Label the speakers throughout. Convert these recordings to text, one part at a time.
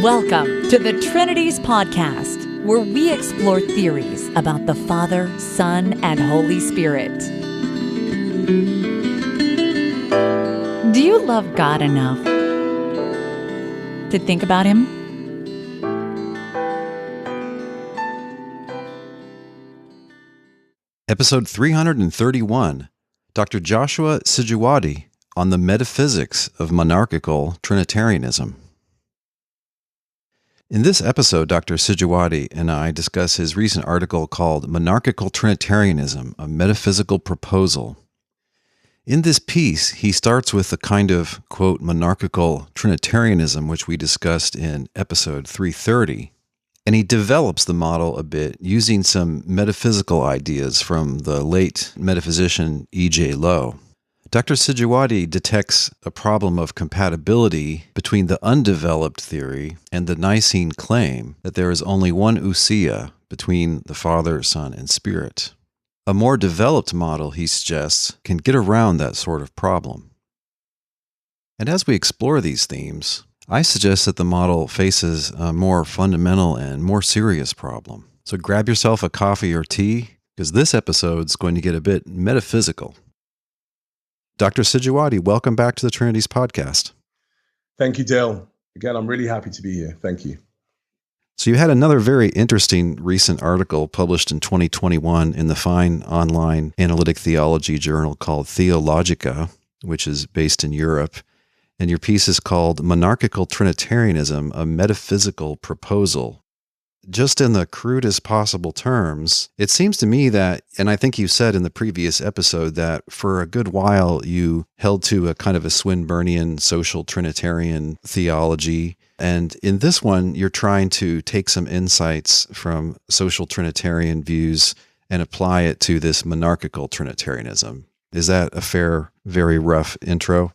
Speaker 1: Welcome to the Trinities podcast, where we explore theories about the Father, Son, and Holy Spirit. Do you love God enough to think about Him?
Speaker 2: Episode 331, Dr. Joshua Sijuwade on the metaphysics of Monarchical Trinitarianism. In this episode, Dr. Sijuwade and I discuss his recent article called Monarchical Trinitarianism, a Metaphysical Proposal. In this piece, he starts with the kind of, quote, monarchical Trinitarianism which we discussed in episode 330, and he develops the model a bit using some metaphysical ideas from the late metaphysician E.J. Lowe. Dr. Sijuwade detects a problem of compatibility between the undeveloped theory and the Nicene claim that there is only one ousia between the Father, Son, and Spirit. A more developed model, he suggests, can get around that sort of problem. And as we explore these themes, I suggest that the model faces a more fundamental and more serious problem. So grab yourself a coffee or tea, because this episode's going to get a bit metaphysical. Dr. Sijuwade, welcome back to the Trinities podcast.
Speaker 3: Thank you, Dale. Again, I'm really happy to be here. Thank you.
Speaker 2: So you had another very interesting recent article published in 2021 in the fine online analytic theology journal called Theologica, which is based in Europe. And your piece is called Monarchical Trinitarianism, a Metaphysical Proposal. Just in the crudest possible terms, it seems to me that, and I think you said in the previous episode, that for a good while you held to a kind of a Swinburnean social Trinitarian theology. And in this one, you're trying to take some insights from social Trinitarian views and apply it to this monarchical Trinitarianism. Is that a fair, very rough intro?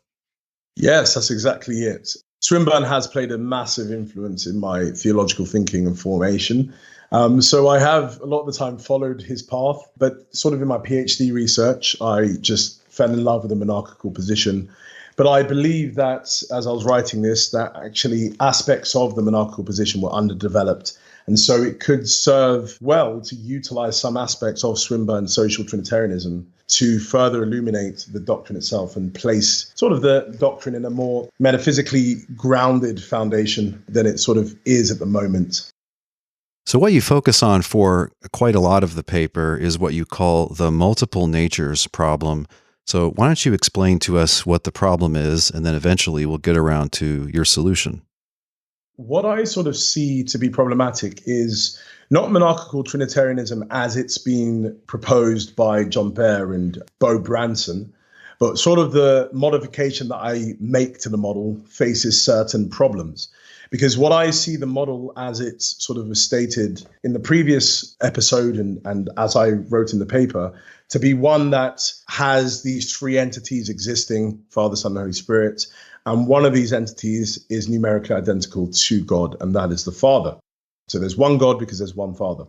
Speaker 3: Yes, that's exactly it. Swinburne has played a massive influence in my theological thinking and formation. So I have a lot of the time followed his path, but sort of in my PhD research, I just fell in love with the monarchical position. But I believe that as I was writing this, that actually aspects of the monarchical position were underdeveloped. And so it could serve well to utilize some aspects of Swinburne's social Trinitarianism to further illuminate the doctrine itself and place sort of the doctrine in a more metaphysically grounded foundation than it sort of is at the moment.
Speaker 2: So what you focus on for quite a lot of the paper is what you call the multiple natures problem. So why don't you explain to us what the problem is, and then eventually we'll get around to your solution.
Speaker 3: What I sort of see to be problematic is not monarchical Trinitarianism as it's been proposed by John Behr and Bo Branson, but sort of the modification that I make to the model faces certain problems. Because what I see the model as it's sort of stated in the previous episode and as I wrote in the paper, to be one that has these three entities existing, Father, Son, and Holy Spirit. And one of these entities is numerically identical to God, and that is the Father. So there's one God because there's one Father.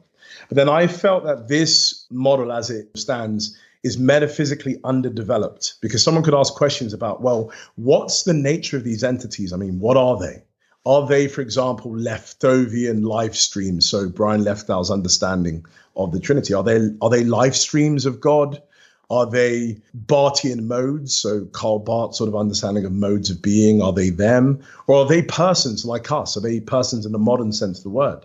Speaker 3: But then I felt that this model as it stands is metaphysically underdeveloped, because someone could ask questions about, well, what's the nature of these entities? I mean, what are they? Are they, for example, Leftovian life streams? So Brian Leftow's understanding of the Trinity. Are they life streams of God? Are they Barthian modes? So Karl Barth's sort of understanding of modes of being, are they them? Or are they persons like us? Are they persons in the modern sense of the word?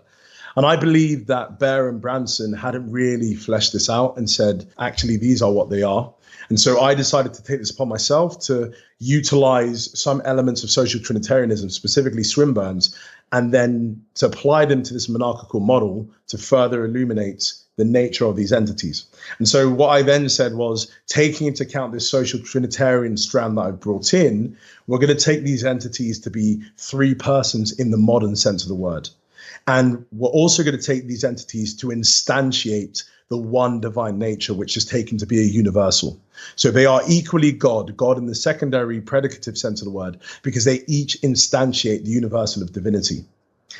Speaker 3: And I believe that Behr and Branson hadn't really fleshed this out and said, actually, these are what they are. And so I decided to take this upon myself to utilize some elements of social Trinitarianism, specifically Swinburne's, and then to apply them to this monarchical model to further illuminate the nature of these entities. And so what I then said was, taking into account this social Trinitarian strand that I've brought in, we're going to take these entities to be three persons in the modern sense of the word. And we're also going to take these entities to instantiate the one divine nature, which is taken to be a universal. So they are equally God in the secondary predicative sense of the word, because they each instantiate the universal of divinity.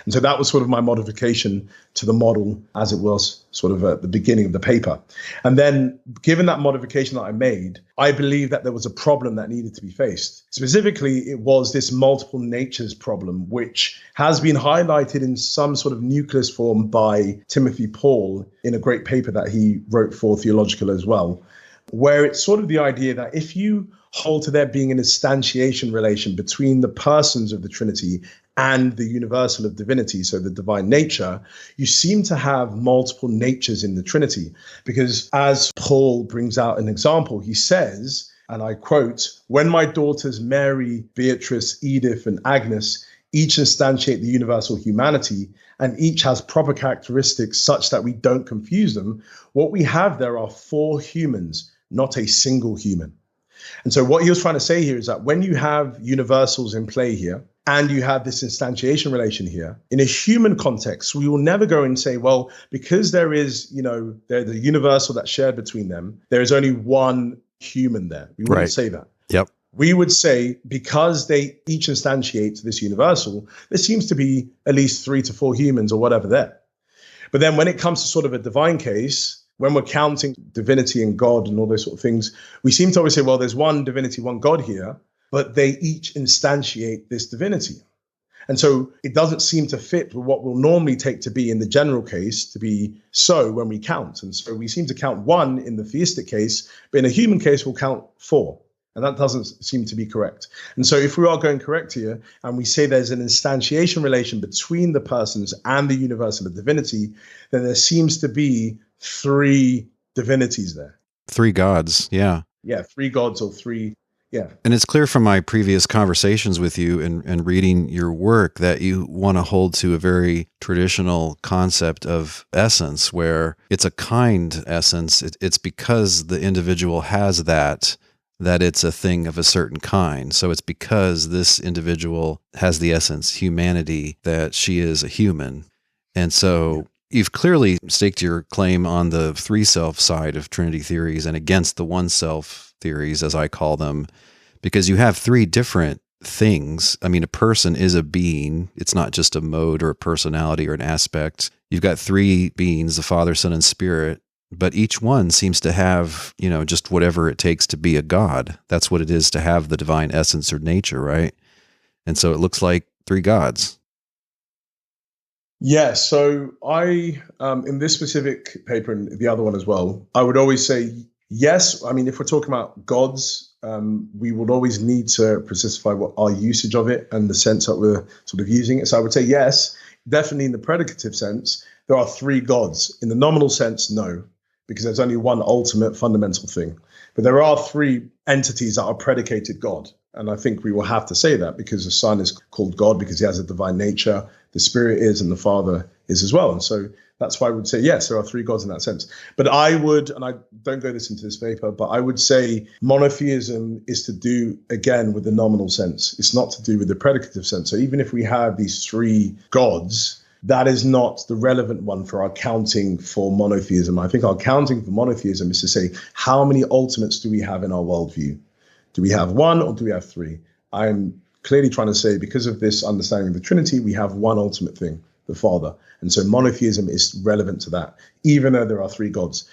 Speaker 3: And so that was sort of my modification to the model as it was sort of at the beginning of the paper. And then given that modification that I made, I believe that there was a problem that needed to be faced. Specifically, it was this multiple natures problem, which has been highlighted in some sort of nucleus form by Timothy Pawl in a great paper that he wrote for Theological as well, where it's sort of the idea that if you hold to there being an instantiation relation between the persons of the Trinity and the universal of divinity, so the divine nature, you seem to have multiple natures in the Trinity. Because as Paul brings out an example, he says, and I quote, "When my daughters Mary, Beatrice, Edith, and Agnes each instantiate the universal humanity, and each has proper characteristics such that we don't confuse them, what we have there are four humans, not a single human." And so what he was trying to say here is that when you have universals in play here, and you have this instantiation relation here, in a human context, we will never go and say, well, because there is, there's a universal that's shared between them, there is only one human there. We wouldn't say that.
Speaker 2: Yep.
Speaker 3: We would say, because they each instantiate this universal, there seems to be at least 3 to 4 humans or whatever there. But then when it comes to sort of a divine case, when we're counting divinity and God and all those sort of things, we seem to always say, well, there's one divinity, one God here, but they each instantiate this divinity. And so it doesn't seem to fit with what we'll normally take to be in the general case to be so when we count. And so we seem to count 1 in the theistic case, but in a human case, we'll count 4. And that doesn't seem to be correct. And so if we are going correct here, and we say there's an instantiation relation between the persons and the universal of divinity, then there seems to be 3 divinities there.
Speaker 2: 3 gods, yeah.
Speaker 3: Yeah, 3 gods or 3. Yeah.
Speaker 2: And it's clear from my previous conversations with you and reading your work that you want to hold to a very traditional concept of essence, where it's a kind essence. It's because the individual has that it's a thing of a certain kind. So it's because this individual has the essence, humanity, that she is a human. And so you've clearly staked your claim on the 3-self side of Trinity theories and against the 1-self theories, as I call them, because you have 3 different things. I mean, a person is a being. It's not just a mode or a personality or an aspect. You've got 3 beings, the Father, Son, and Spirit, but each one seems to have, just whatever it takes to be a God. That's what it is to have the divine essence or nature, right? And so it looks like 3 gods.
Speaker 3: Yeah, so I, in this specific paper and the other one as well, I would always say, yes. I mean, if we're talking about gods, we would always need to specify what our usage of it and the sense that we're sort of using it. So I would say, yes, definitely in the predicative sense, there are 3 gods. In the nominal sense, no, because there's only one ultimate fundamental thing. But there are 3 entities that are predicated God. And I think we will have to say that because the Son is called God because he has a divine nature, the Spirit is, and the Father is as well. And so that's why I would say, yes, there are 3 gods in that sense. But I would, and I don't go this into this paper, but I would say monotheism is to do, again, with the nominal sense. It's not to do with the predicative sense. So even if we have these 3 gods, that is not the relevant one for our counting for monotheism. I think our counting for monotheism is to say, how many ultimates do we have in our worldview? Do we have 1 or do we have 3? I'm clearly trying to say, because of this understanding of the Trinity, we have one ultimate thing, the Father. And so monotheism is relevant to that, even though there are 3 gods.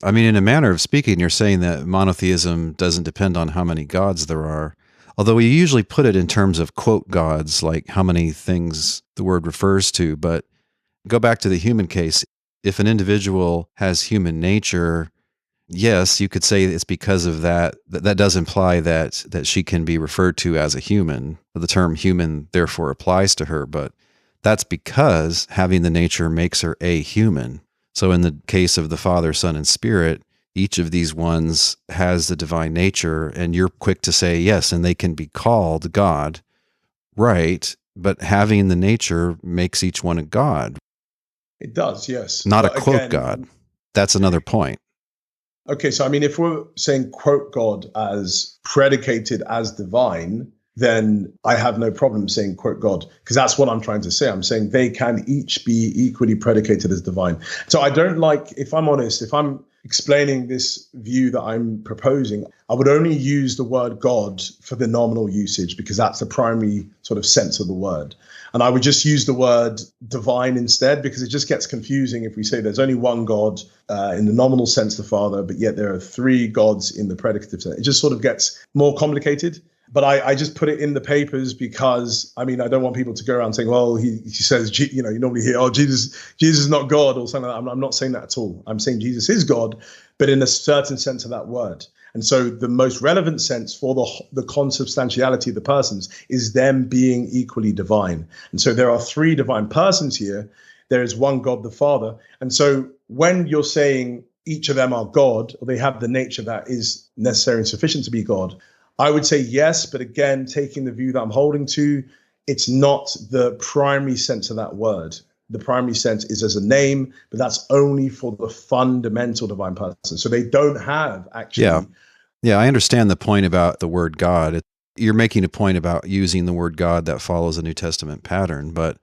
Speaker 2: I mean, in a manner of speaking, you're saying that monotheism doesn't depend on how many gods there are. Although we usually put it in terms of, quote, gods, like how many things the word refers to. But go back to the human case. If an individual has human nature, yes, you could say it's because of that. That does imply that she can be referred to as a human. The term human therefore applies to her, but that's because having the nature makes her a human. So in the case of the Father, Son, and Spirit, each of these ones has the divine nature, and you're quick to say, yes, and they can be called God, right? But having the nature makes each one a God.
Speaker 3: It does, yes.
Speaker 2: Not
Speaker 3: but
Speaker 2: a quote
Speaker 3: again,
Speaker 2: God. That's another point.
Speaker 3: Okay, so I mean, if we're saying quote God as predicated as divine, then I have no problem saying quote God, because that's what I'm trying to say. I'm saying they can each be equally predicated as divine. So I don't like, if I'm honest, if I'm explaining this view that I'm proposing, I would only use the word God for the nominal usage because that's the primary sort of sense of the word. And I would just use the word divine instead because it just gets confusing if we say there's only one God in the nominal sense, the Father, but yet there are three gods in the predicative sense. It just sort of gets more complicated. But I just put it in the papers because, I mean, I don't want people to go around saying, well, he says, you normally hear, oh, Jesus is not God or something like that. I'm not saying that at all. I'm saying Jesus is God, but in a certain sense of that word. And so the most relevant sense for the consubstantiality of the persons is them being equally divine. And so there are three divine persons here. There is one God, the Father. And so when you're saying each of them are God, or they have the nature that is necessary and sufficient to be God, I would say yes, but again, taking the view that I'm holding to, it's not the primary sense of that word. The primary sense is as a name, but that's only for the fundamental divine person. So they don't have actually.
Speaker 2: Yeah, I understand the point about the word God. You're making a point about using the word God that follows a New Testament pattern, but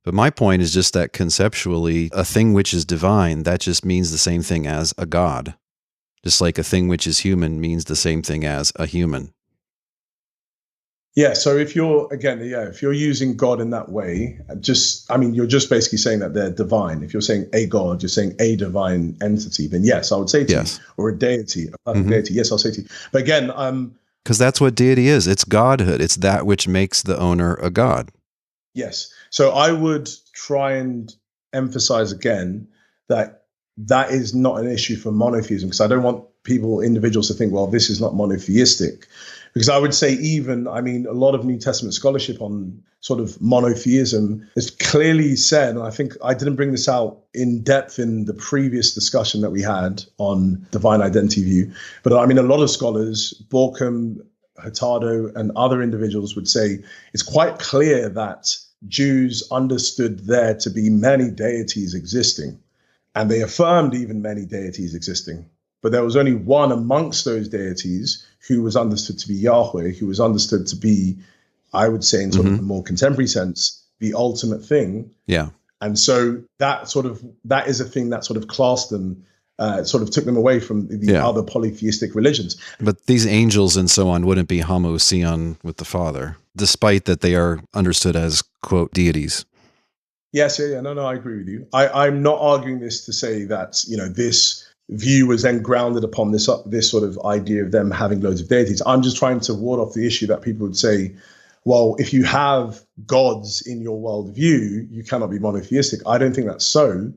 Speaker 2: my point is just that conceptually, a thing which is divine, that just means the same thing as a God. Just like a thing which is human means the same thing as a human.
Speaker 3: Yeah, so if you're using God in that way, you're just basically saying that they're divine. If you're saying a God, you're saying a divine entity, then yes, I would say to you, or a deity, a perfect deity, yes, I'll say to you. But again,
Speaker 2: because that's what deity is. It's godhood. It's that which makes the owner a god.
Speaker 3: Yes. So I would try and emphasize again that is not an issue for monotheism, because I don't want individuals to think, well, this is not monotheistic. Because I would say a lot of New Testament scholarship on sort of monotheism is clearly said, and I think I didn't bring this out in depth in the previous discussion that we had on divine identity view, but a lot of scholars, Borkham, Hurtado, and other individuals would say it's quite clear that Jews understood there to be many deities existing. And they affirmed even many deities existing. But there was only one amongst those deities who was understood to be Yahweh, who was understood to be, I would say in sort of a more contemporary sense, the ultimate thing.
Speaker 2: Yeah.
Speaker 3: And so that is a thing that sort of classed them, sort of took them away from the other polytheistic religions.
Speaker 2: But these angels and so on wouldn't be homoousion with the Father, despite that they are understood as, quote, deities.
Speaker 3: Yes, no, I agree with you. I'm not arguing this to say that, this view was then grounded upon this sort of idea of them having loads of deities. I'm just trying to ward off the issue that people would say, well, if you have gods in your worldview, you cannot be monotheistic. I don't think that's so.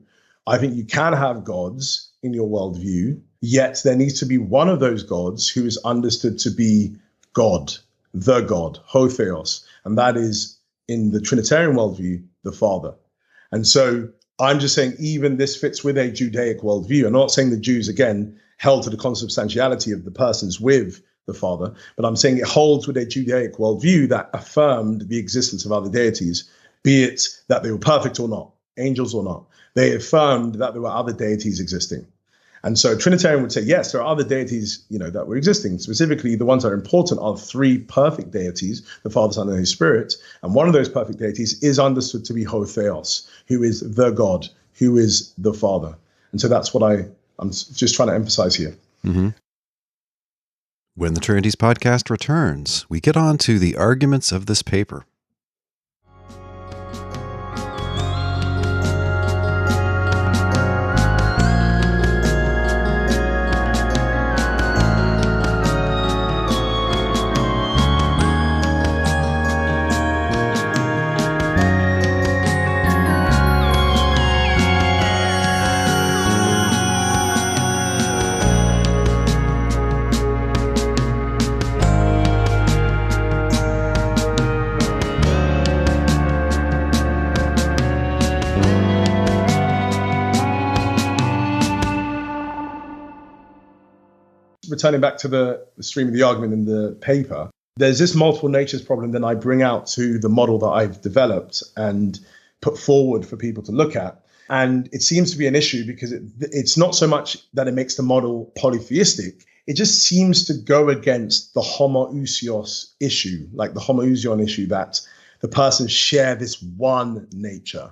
Speaker 3: I think you can have gods in your worldview, yet there needs to be one of those gods who is understood to be God, the God, ho theos, and that is, in the Trinitarian worldview, the Father. And so I'm just saying even this fits with a Judaic worldview. I'm not saying the Jews, again, held to the consubstantiality of the persons with the Father, but I'm saying it holds with a Judaic worldview that affirmed the existence of other deities, be it that they were perfect or not, angels or not. They affirmed that there were other deities existing. And so Trinitarian would say, yes, there are other deities, that were existing. Specifically, the ones that are important are three perfect deities, the Father, Son, and Holy Spirit. And one of those perfect deities is understood to be ho theos, who is the God, who is the Father. And so that's what I'm just trying to emphasize here.
Speaker 2: Mm-hmm. When the Trinities podcast returns, we get on to the arguments of this paper.
Speaker 3: Returning back to the stream of the argument in the paper, there's this multiple natures problem that I bring out to the model that I've developed and put forward for people to look at. And it seems to be an issue because it's not so much that it makes the model polytheistic. It just seems to go against the homoousios issue, like the homoousion issue that the persons share this one nature.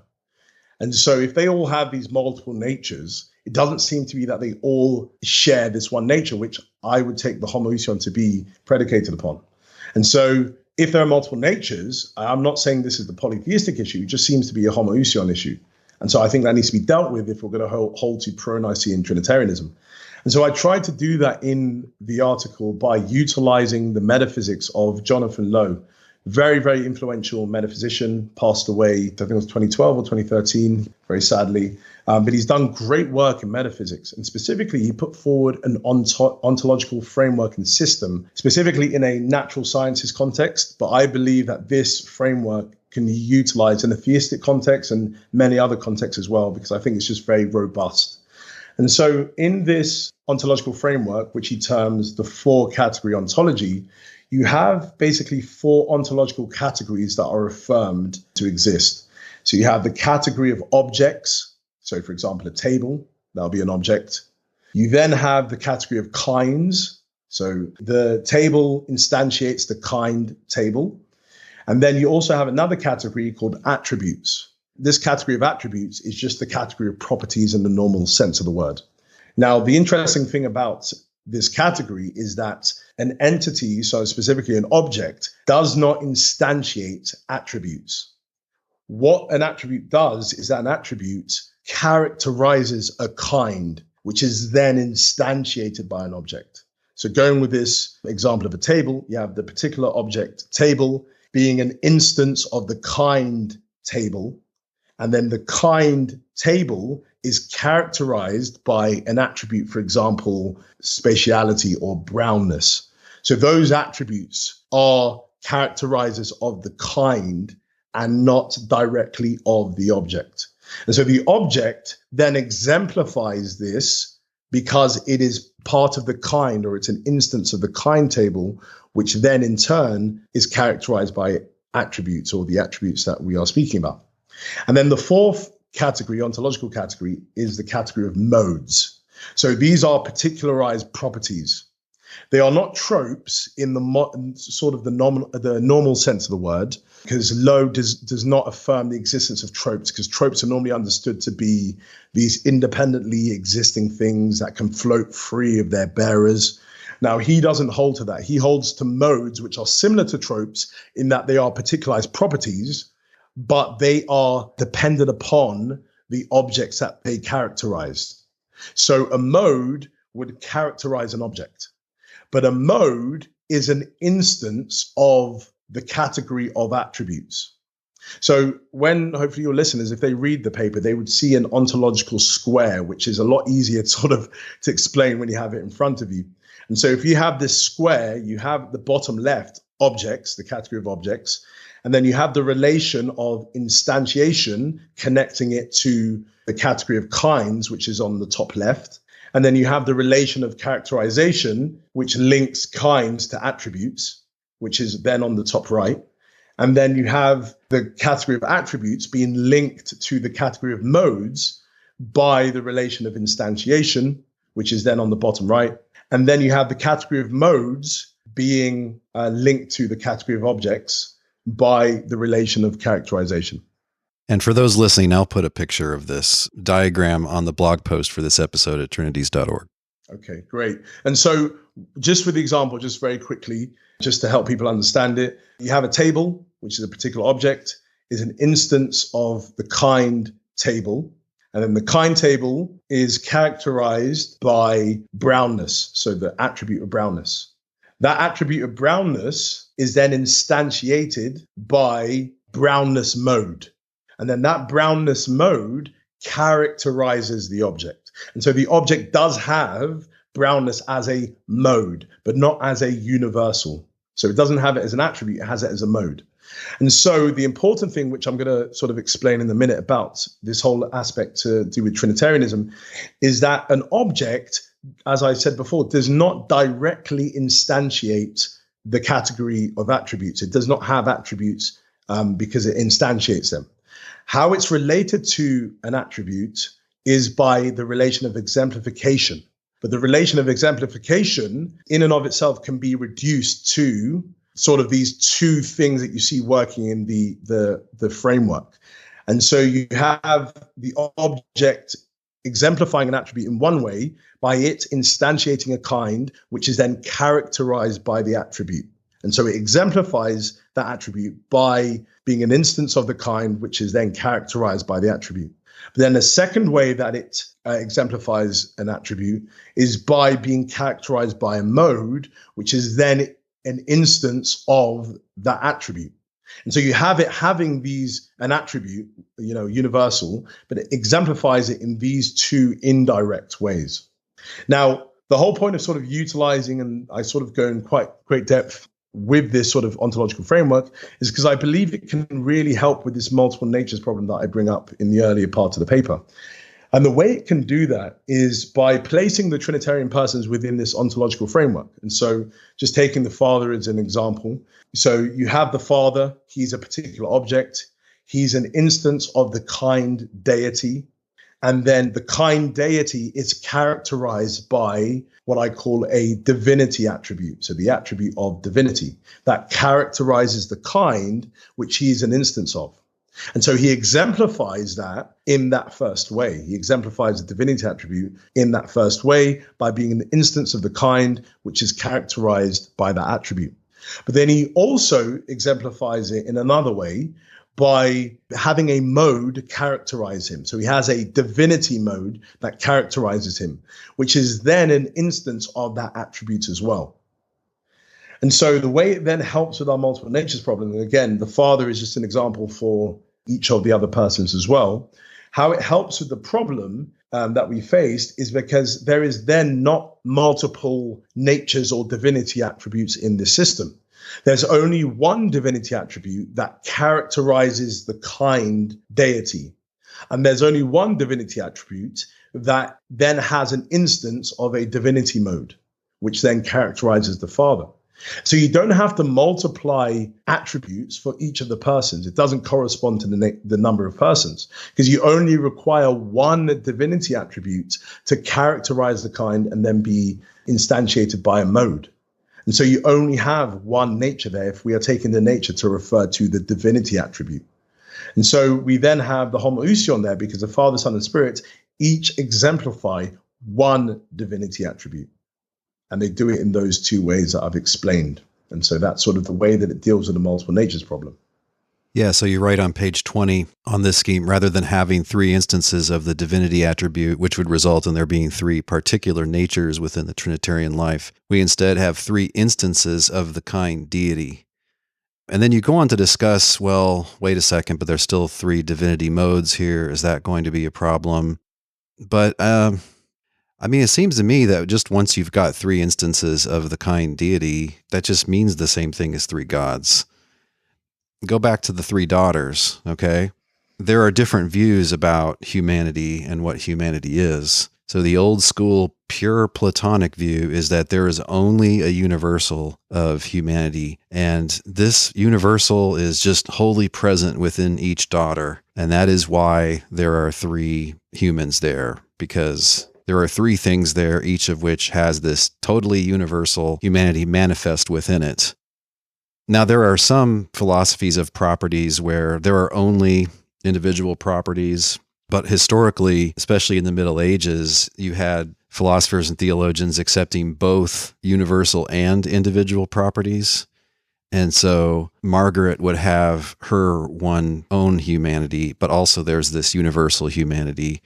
Speaker 3: And so if they all have these multiple natures, it doesn't seem to be that they all share this one nature, which I would take the homoousion to be predicated upon. And so if there are multiple natures, I'm not saying this is the polytheistic issue, it just seems to be a homoousion issue. And so I think that needs to be dealt with if we're going to hold to pro-Nicene Trinitarianism. And so I tried to do that in the article by utilizing the metaphysics of Jonathan Lowe, very, very influential metaphysician, passed away, I think it was 2012 or 2013, very sadly. But he's done great work in metaphysics. And specifically, he put forward an ontological framework and system, specifically in a natural sciences context. But I believe that this framework can be utilized in a theistic context and many other contexts as well, because I think it's just very robust. And so in this ontological framework, which he terms the 4-category ontology, you have basically 4 ontological categories that are affirmed to exist. So you have the category of objects. So for example, a table, that'll be an object. You then have the category of kinds. So the table instantiates the kind table. And then you also have another category called attributes. This category of attributes is just the category of properties in the normal sense of the word. Now, the interesting thing about this category is that an entity, so specifically an object, does not instantiate attributes. What an attribute does is that an attribute characterizes a kind, which is then instantiated by an object. So going with this example of a table, you have the particular object table being an instance of the kind table, and then the kind table is characterized by an attribute, for example, spatiality or brownness. So those attributes are characterizers of the kind and not directly of the object. And so the object then exemplifies this because it is part of the kind, or it's an instance of the kind table, which then in turn is characterized by attributes, or the attributes that we are speaking about. And then the 4th category, ontological category, is the category of modes. So these are particularized properties. They are not tropes in the normal sense of the word, because Lowe does not affirm the existence of tropes, because tropes are normally understood to be these independently existing things that can float free of their bearers. Now, he doesn't hold to that. He holds to modes, which are similar to tropes in that they are particularized properties, but they are dependent upon the objects that they characterize. So a mode would characterize an object, but a mode is an instance of the category of attributes. So when hopefully your listeners, if they read the paper, they would see an ontological square, which is a lot easier to explain when you have it in front of you. And so if you have this square, you have the bottom left objects, the category of objects, and then you have the relation of instantiation connecting it to the category of kinds, which is on the top left. And then you have the relation of characterization, which links kinds to attributes, which is then on the top right. And then you have the category of attributes being linked to the category of modes by the relation of instantiation, which is then on the bottom right. And then you have the category of modes being linked to the category of objects by the relation of characterization.
Speaker 2: And for those listening, I'll put a picture of this diagram on the blog post for this episode at trinities.org.
Speaker 3: Okay, great. And so just for the example, just very quickly, just to help people understand it, you have a table, which is a particular object, is an instance of the kind table. And then the kind table is characterized by brownness, so the attribute of brownness. That attribute of brownness is then instantiated by brownness mode. And then that brownness mode characterizes the object. And so the object does have brownness as a mode, but not as a universal. So it doesn't have it as an attribute, it has it as a mode. And so the important thing, which I'm going to sort of explain in a minute about this whole aspect to do with Trinitarianism, is that an object, as I said before, does not directly instantiate the category of attributes. It does not have attributes because it instantiates them. How it's related to an attribute is by the relation of exemplification. But the relation of exemplification in and of itself can be reduced to sort of these two things that you see working in the framework. And so you have the object exemplifying an attribute in one way by it instantiating a kind, which is then characterized by the attribute. And so it exemplifies that attribute by being an instance of the kind, which is then characterized by the attribute. But then the second way that it exemplifies an attribute is by being characterized by a mode, which is then an instance of that attribute. And so you have it having an attribute, universal, but it exemplifies it in these two indirect ways. Now, the whole point of sort of utilizing, and I sort of go in quite great depth with this sort of ontological framework, is because I believe it can really help with this multiple natures problem that I bring up in the earlier part of the paper. And the way it can do that is by placing the Trinitarian persons within this ontological framework. And so just taking the Father as an example. So you have the Father, he's a particular object. He's an instance of the kind deity. And then the kind deity is characterized by what I call a divinity attribute. So the attribute of divinity that characterizes the kind, which he is an instance of. And so he exemplifies that in that first way. He exemplifies the divinity attribute in that first way by being an instance of the kind, which is characterized by that attribute. But then he also exemplifies it in another way by having a mode characterize him. So he has a divinity mode that characterizes him, which is then an instance of that attribute as well. And so the way it then helps with our multiple natures problem, and again, the Father is just an example for each of the other persons as well, how it helps with the problem that we faced is because there is then not multiple natures or divinity attributes in this system. There's only one divinity attribute that characterizes the kind deity. And there's only one divinity attribute that then has an instance of a divinity mode, which then characterizes the Father. So you don't have to multiply attributes for each of the persons. It doesn't correspond to the number of persons, because you only require one divinity attribute to characterize the kind and then be instantiated by a mode. And so you only have one nature there if we are taking the nature to refer to the divinity attribute. And so we then have the homoousion there because the Father, Son, and Spirit each exemplify one divinity attribute. And they do it in those two ways that I've explained. And so that's sort of the way that it deals with the multiple natures problem.
Speaker 2: Yeah, so you write on page 20 on this scheme, rather than having three instances of the divinity attribute, which would result in there being three particular natures within the Trinitarian life, we instead have three instances of the kind deity. And then you go on to discuss, well, wait a second, but there's still three divinity modes here. Is that going to be a problem? But, it seems to me that just once you've got three instances of the kind deity, that just means the same thing as three gods. Go back to the three daughters, okay? There are different views about humanity and what humanity is. So the old school, pure Platonic view is that there is only a universal of humanity, and this universal is just wholly present within each daughter. And that is why there are three humans there, because there are three things there, each of which has this totally universal humanity manifest within it. Now, there are some philosophies of properties where there are only individual properties, but historically, especially in the Middle Ages, you had philosophers and theologians accepting both universal and individual properties. And so Margaret would have her one own humanity, but also there's this universal humanity.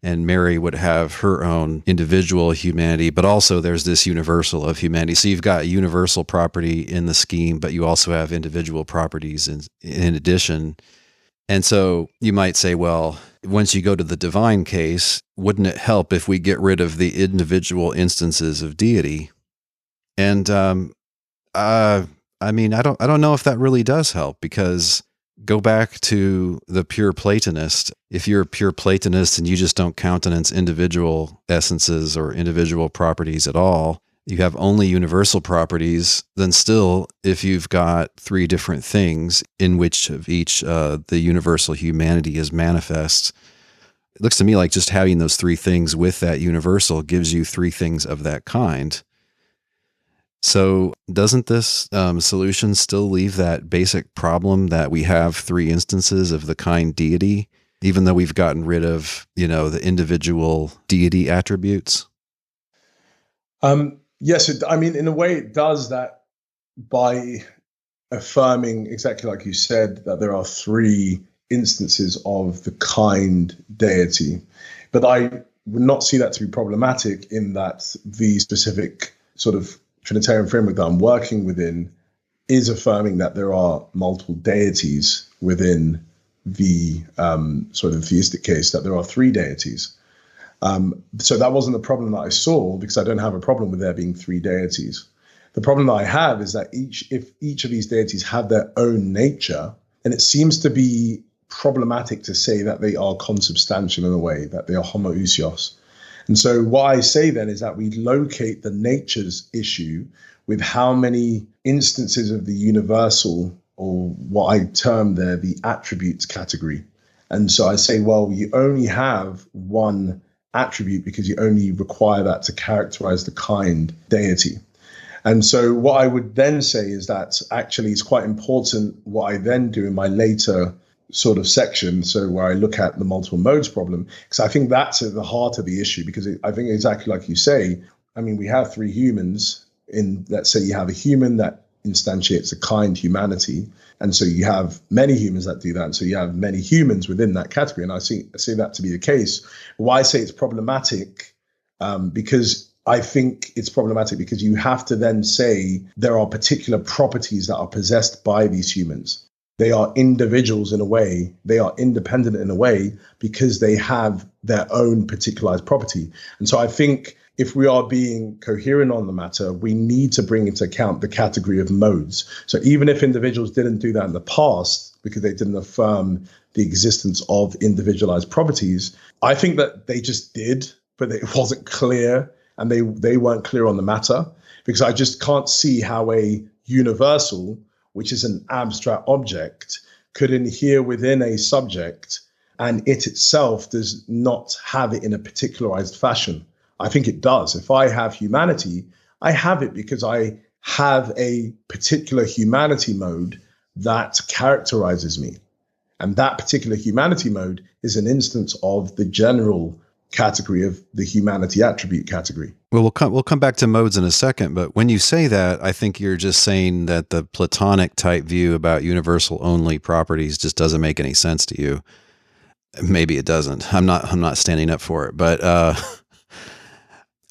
Speaker 2: And Mary would have her own individual humanity, but also there's this universal of humanity. So you've got universal property in the scheme, but you also have individual properties in addition. And so you might say, well, once you go to the divine case, wouldn't it help if we get rid of the individual instances of deity? And I don't know if that really does help, because go back to the pure Platonist. If you're a pure Platonist and you just don't countenance individual essences or individual properties at all, you have only universal properties, then still, if you've got three different things in which of each the universal humanity is manifest, it looks to me like just having those three things with that universal gives you three things of that kind. So doesn't this solution still leave that basic problem that we have three instances of the kind deity? even though we've gotten rid of, the individual deity attributes?
Speaker 3: Yes, in a way it does that by affirming, exactly like you said, that there are three instances of the kind deity. But I would not see that to be problematic in that the specific sort of Trinitarian framework that I'm working within is affirming that there are multiple deities within the sort of theistic case, that there are three deities. So that wasn't the problem that I saw, because I don't have a problem with there being three deities. The problem that I have is that if each of these deities have their own nature, then it seems to be problematic to say that they are consubstantial in a way, that they are homoousios. And so what I say then is that we locate the natures issue with how many instances of the universal, or what I term there, the attributes category. And so I say, well, you only have one attribute because you only require that to characterize the kind deity. And so what I would then say is that actually it's quite important what I then do in my later sort of section, so where I look at the multiple modes problem, because I think that's at the heart of the issue, because I think exactly like you say, we have three humans let's say you have a human that instantiates a kind humanity, and so you have many humans that do that, and so you have many humans within that category, and I see that to be the case. Why I say it's problematic, because I think it's problematic because you have to then say there are particular properties that are possessed by these humans. They are individuals in a way, they are independent in a way, because they have their own particularized property. And so I think if we are being coherent on the matter, we need to bring into account the category of modes. So even if individuals didn't do that in the past, because they didn't affirm the existence of individualized properties, I think that they just did, but it wasn't clear, and they weren't clear on the matter, because I just can't see how a universal, which is an abstract object, could inhere within a subject, and it itself does not have it in a particularized fashion. I think it does. If I have humanity, I have it because I have a particular humanity mode that characterizes me. And that particular humanity mode is an instance of the general category of the humanity attribute category.
Speaker 2: Well, we'll come back to modes in a second, but when you say that, I think you're just saying that the Platonic type view about universal only properties just doesn't make any sense to you. Maybe it doesn't. I'm not standing up for it, but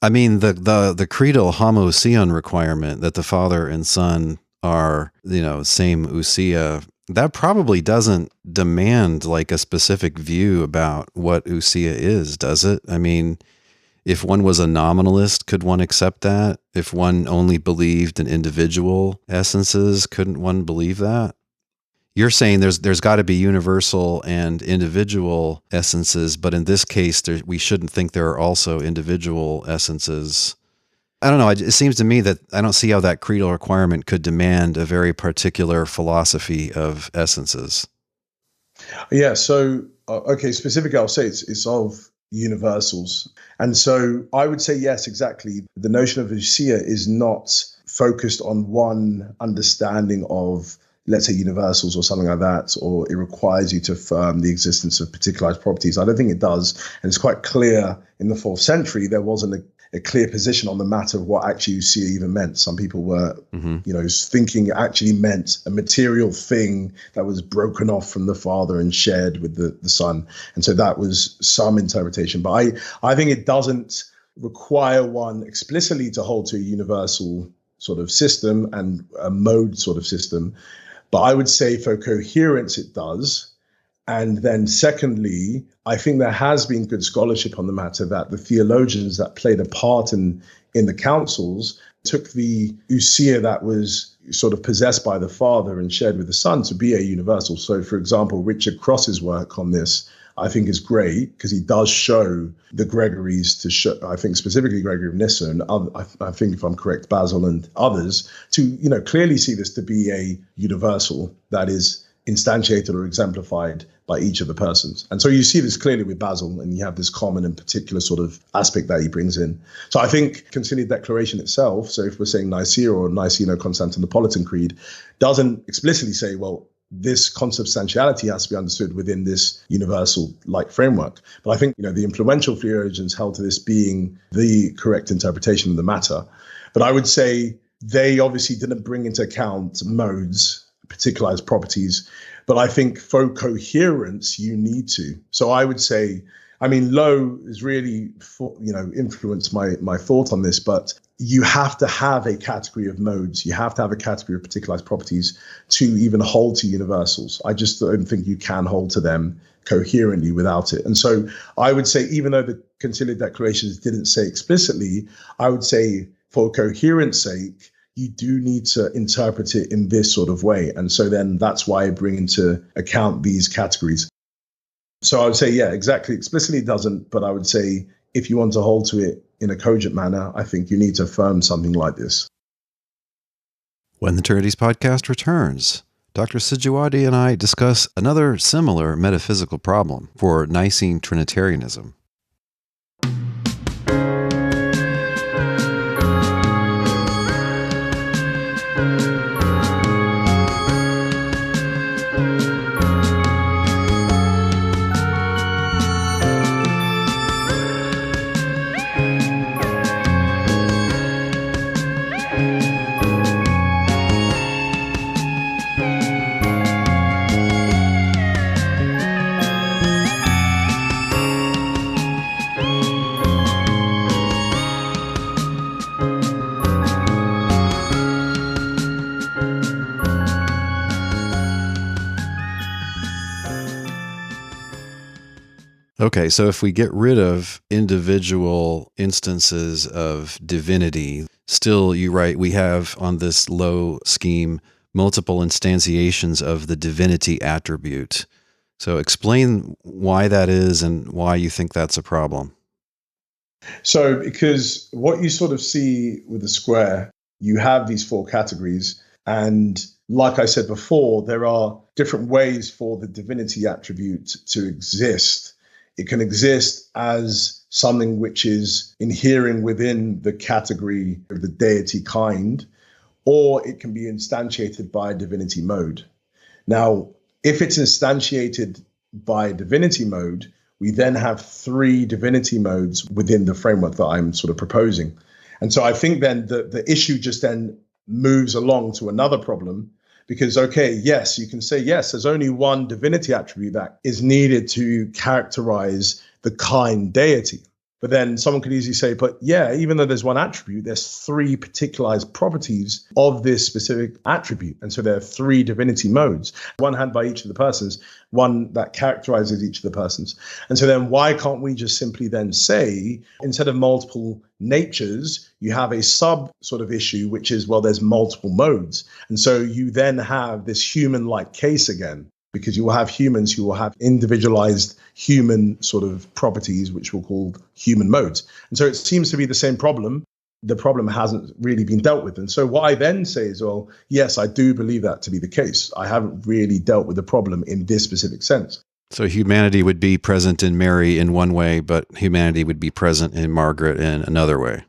Speaker 2: the creedal homoousion requirement that the Father and Son are, same ousia, that probably doesn't demand like a specific view about what ousia is, does it? If one was a nominalist, could one accept that? If one only believed in individual essences, couldn't one believe that? You're saying there's got to be universal and individual essences, but in this case, we shouldn't think there are also individual essences. I don't know. It seems to me that I don't see how that creedal requirement could demand a very particular philosophy of essences.
Speaker 3: Yeah. So, specifically, I'll say it's of universals. And so I would say, yes, exactly. The notion of ousia is not focused on one understanding of, let's say, universals or something like that, or it requires you to affirm the existence of particularized properties. I don't think it does. And it's quite clear in the 4th century, there wasn't a clear position on the matter of what actually ousia even meant. Some people were, thinking it actually meant a material thing that was broken off from the Father and shared with the Son. And so that was some interpretation. But I think it doesn't require one explicitly to hold to a universal sort of system and a mode sort of system. But I would say for coherence, it does. And then secondly, I think there has been good scholarship on the matter that the theologians that played a part in the councils took the ousia that was sort of possessed by the Father and shared with the Son to be a universal. So, for example, Richard Cross's work on this, I think, is great because he does show the Gregories to show, I think specifically Gregory of Nyssa and I think, if I'm correct, Basil and others, to clearly see this to be a universal that is instantiated or exemplified by each of the persons. And so you see this clearly with Basil, and you have this common and particular sort of aspect that he brings in. So I think Conciliar Declaration itself, so if we're saying Nicaea or Niceno-Constantinopolitan Creed, doesn't explicitly say, well, this consubstantiality has to be understood within this universal like framework. But I think, the influential theologians held to this being the correct interpretation of the matter. But I would say they obviously didn't bring into account modes, particularized properties. But I think for coherence, you need to. So I would say, Lowe has really, influenced my thought on this, but you have to have a category of modes. You have to have a category of particularized properties to even hold to universals. I just don't think you can hold to them coherently without it. And so I would say, even though the Conciliar Declarations didn't say explicitly, I would say for coherence sake, you do need to interpret it in this sort of way. And so then that's why I bring into account these categories. So I would say, yeah, exactly. Explicitly it doesn't, but I would say if you want to hold to it in a cogent manner, I think you need to affirm something like this.
Speaker 2: When the Trinities podcast returns, Dr. Sijuwade and I discuss another similar metaphysical problem for Nicene Trinitarianism. Okay, so if we get rid of individual instances of divinity, still, you write, we have on this Lowe scheme multiple instantiations of the divinity attribute. So explain why that is and why you think that's a problem.
Speaker 3: So because what you sort of see with the square, you have these four categories. And like I said before, there are different ways for the divinity attribute to exist. It can exist as something which is inhering within the category of the deity kind, or it can be instantiated by a divinity mode. Now, if it's instantiated by a divinity mode, we then have three divinity modes within the framework that I'm sort of proposing. And so I think then the issue just then moves along to another problem. Because, okay, yes, you can say, yes, there's only one divinity attribute that is needed to characterize the kind deity. But then someone could easily say, but yeah, even though there's one attribute, there's three particularized properties of this specific attribute. And so there are three divinity modes, one had by each of the persons, one that characterizes each of the persons. And so then why can't we just simply then say, instead of multiple natures, you have a sub sort of issue, which is, well, there's multiple modes. And so you then have this human-like case again, because you will have humans who will have individualized human sort of properties, which we'll call human modes. And so it seems to be the same problem. The problem hasn't really been dealt with. And so what I then say is, well, yes, I do believe that to be the case. I haven't really dealt with the problem in this specific sense.
Speaker 2: So humanity would be present in Mary in one way, but humanity would be present in Margaret in another way.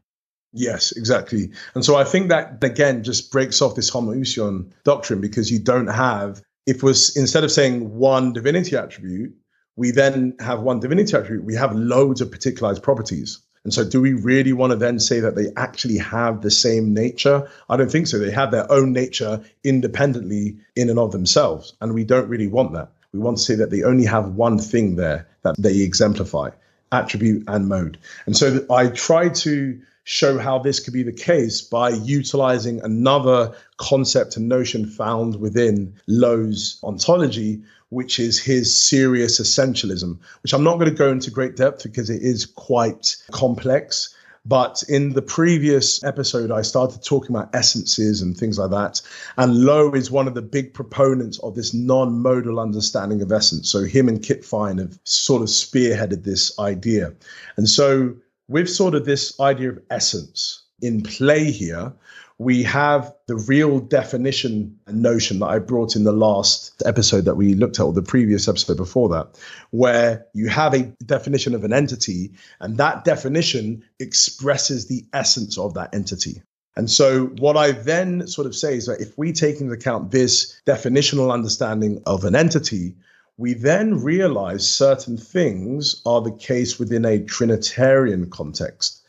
Speaker 3: Yes, exactly. And so I think that, again, just breaks off this homoousion doctrine, because you don't have, if was instead of saying one divinity attribute, we then have one divinity attribute, we have loads of particularized properties. And so do we really want to then say that they actually have the same nature? I don't think so. They have their own nature independently in and of themselves. And we don't really want that. We want to say that they only have one thing there that they exemplify, attribute and mode. And so I try to show how this could be the case by utilizing another concept and notion found within Lowe's ontology, which is his serious essentialism, which I'm not going to go into great depth because it is quite complex. But in the previous episode, I started talking about essences and things like that. And Lowe is one of the big proponents of this non-modal understanding of essence. So him and Kit Fine have sort of spearheaded this idea. And so with sort of this idea of essence in play here, we have the real definition and notion that I brought in the last episode that we looked at, or the previous episode before that, where you have a definition of an entity, and that definition expresses the essence of that entity. And so what I then sort of say is that if we take into account this definitional understanding of an entity, we then realize certain things are the case within a Trinitarian context.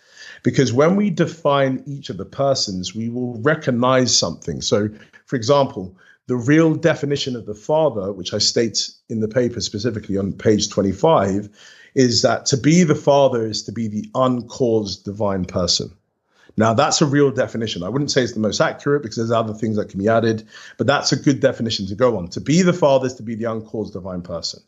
Speaker 3: Because when we define each of the persons, we will recognize something. So, for example, the real definition of the Father, which I state in the paper specifically on page 25, is that to be the Father is to be the uncaused divine person. Now, that's a real definition. I wouldn't say it's the most accurate because there's other things that can be added, but that's a good definition to go on. To be the Father is to be the uncaused divine person.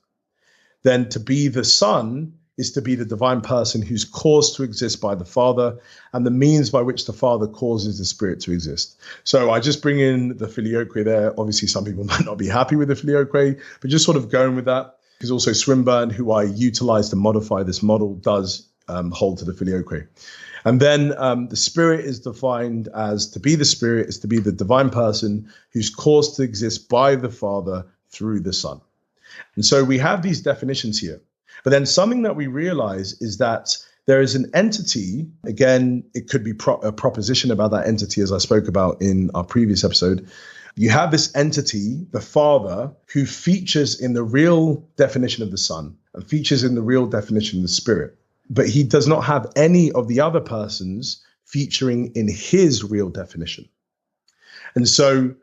Speaker 3: Then to be the Son is to be the divine person who's caused to exist by the Father and the means by which the Father causes the Spirit to exist. So I just bring in the filioque there. Obviously, some people might not be happy with the filioque, but just sort of going with that, because also Swinburne, who I utilize to modify this model, does hold to the filioque. And then the Spirit is defined as to be the Spirit is to be the divine person who's caused to exist by the Father through the Son. And so we have these definitions here. But then something that we realize is that there is an entity, again, it could be a proposition about that entity, as I spoke about in our previous episode. You have this entity, the Father, who features in the real definition of the Son and features in the real definition of the Spirit. But he does not have any of the other persons featuring in his real definition. And so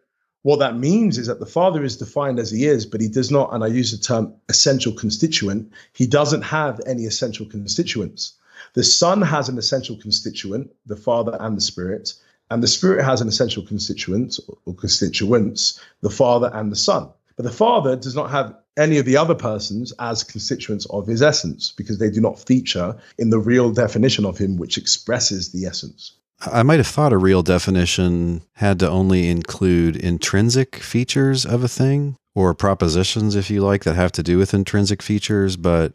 Speaker 3: what that means is that the Father is defined as he is, but he does not, and I use the term essential constituent, he doesn't have any essential constituents. The Son has an essential constituent, the Father and the Spirit has an essential constituent or constituents, the Father and the Son. But the Father does not have any of the other persons as constituents of his essence because they do not feature in the real definition of him, which expresses the essence.
Speaker 2: I might have thought a real definition had to only include intrinsic features of a thing, or propositions, if you like, that have to do with intrinsic features. But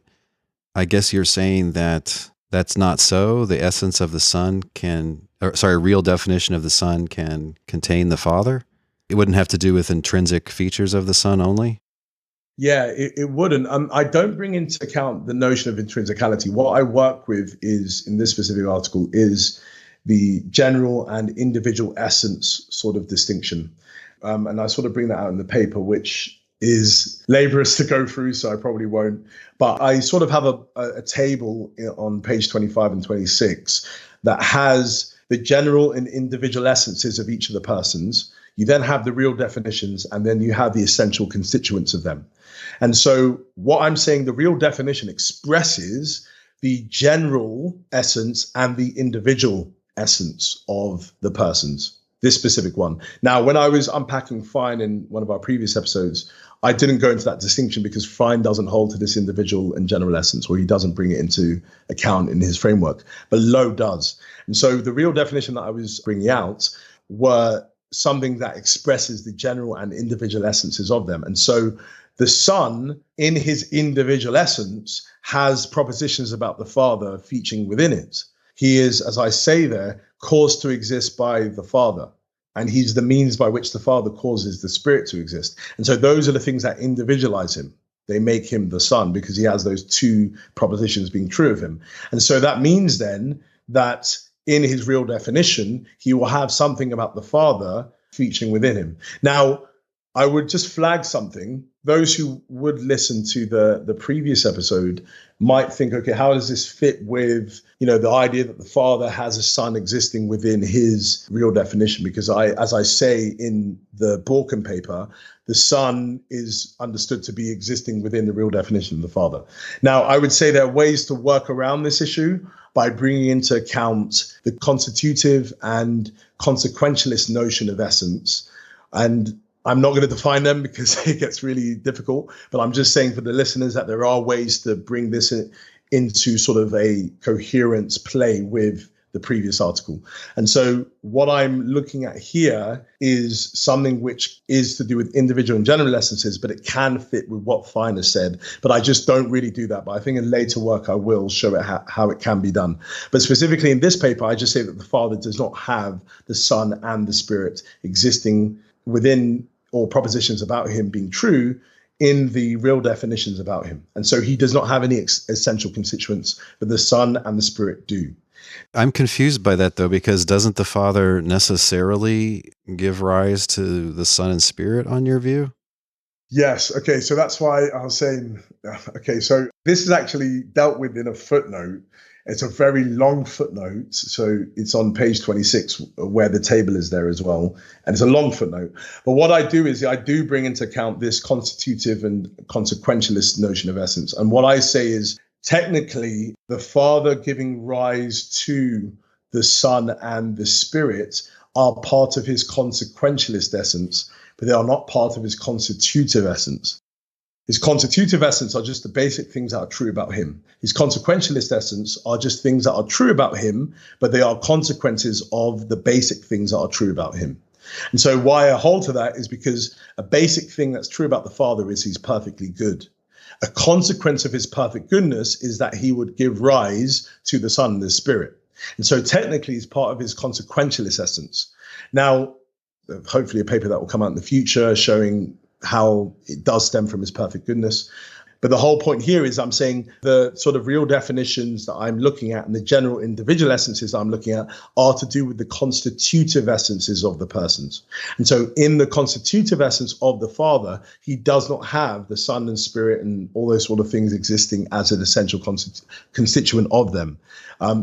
Speaker 2: I guess you're saying that that's not so. The essence of the Son a real definition of the Son can contain the Father. It wouldn't have to do with intrinsic features of the Son only?
Speaker 3: Yeah, it wouldn't. I don't bring into account the notion of intrinsicality. What I work with is, in this specific article, is the general and individual essence sort of distinction. And I sort of bring that out in the paper, which is laborious to go through, so I probably won't. But I sort of have a table on page 25 and 26 that has the general and individual essences of each of the persons. You then have the real definitions, and then you have the essential constituents of them. And so what I'm saying, the real definition expresses the general essence and the individual essence of the persons, this specific one. Now, when I was unpacking Fine in one of our previous episodes, I didn't go into that distinction because Fine doesn't hold to this individual and general essence, or he doesn't bring it into account in his framework, but Lowe does. And so the real definition that I was bringing out were something that expresses the general and individual essences of them. And so the Son, in his individual essence, has propositions about the Father featuring within it. He is, as I say there, caused to exist by the Father. And he's the means by which the Father causes the Spirit to exist. And so those are the things that individualize him. They make him the Son because he has those two propositions being true of him. And so that means then that in his real definition, he will have something about the Father featuring within him. Now, I would just flag something. Those who would listen to the previous episode might think, okay, how does this fit with, the idea that the Father has a Son existing within his real definition? Because as I say in the Borken paper, the Son is understood to be existing within the real definition of the Father. Now, I would say there are ways to work around this issue by bringing into account the constitutive and consequentialist notion of essence. And I'm not going to define them because it gets really difficult, but I'm just saying for the listeners that there are ways to bring this into sort of a coherence play with the previous article. And so what I'm looking at here is something which is to do with individual and general essences, but it can fit with what Fine has said. But I just don't really do that. But I think in later work, I will show it how it can be done. But specifically in this paper, I just say that the Father does not have the Son and the Spirit existing within, or propositions about him being true in the real definitions about him. And so he does not have any essential constituents, but the Son and the Spirit do.
Speaker 2: I'm confused by that, though, because doesn't the Father necessarily give rise to the Son and Spirit on your view?
Speaker 3: Yes. Okay. So that's why I was saying, okay, so this is actually dealt with in a footnote. It's a very long footnote. So it's on page 26 where the table is there as well. And it's a long footnote. But what I do is I do bring into account this constitutive and consequentialist notion of essence. And what I say is technically the Father giving rise to the Son and the Spirit are part of his consequentialist essence, but they are not part of his constitutive essence. His constitutive essence are just the basic things that are true about him. His consequentialist essence are just things that are true about him, but they are consequences of the basic things that are true about him. And so why I hold to that is because a basic thing that's true about the Father is he's perfectly good. A consequence of his perfect goodness is that he would give rise to the Son and the Spirit. And so technically he's part of his consequentialist essence. Now, hopefully a paper that will come out in the future showing how it does stem from his perfect goodness. But the whole point here is I'm saying the sort of real definitions that I'm looking at and the general individual essences that I'm looking at are to do with the constitutive essences of the persons. And so in the constitutive essence of the Father, he does not have the Son and Spirit and all those sort of things existing as an essential constituent of them.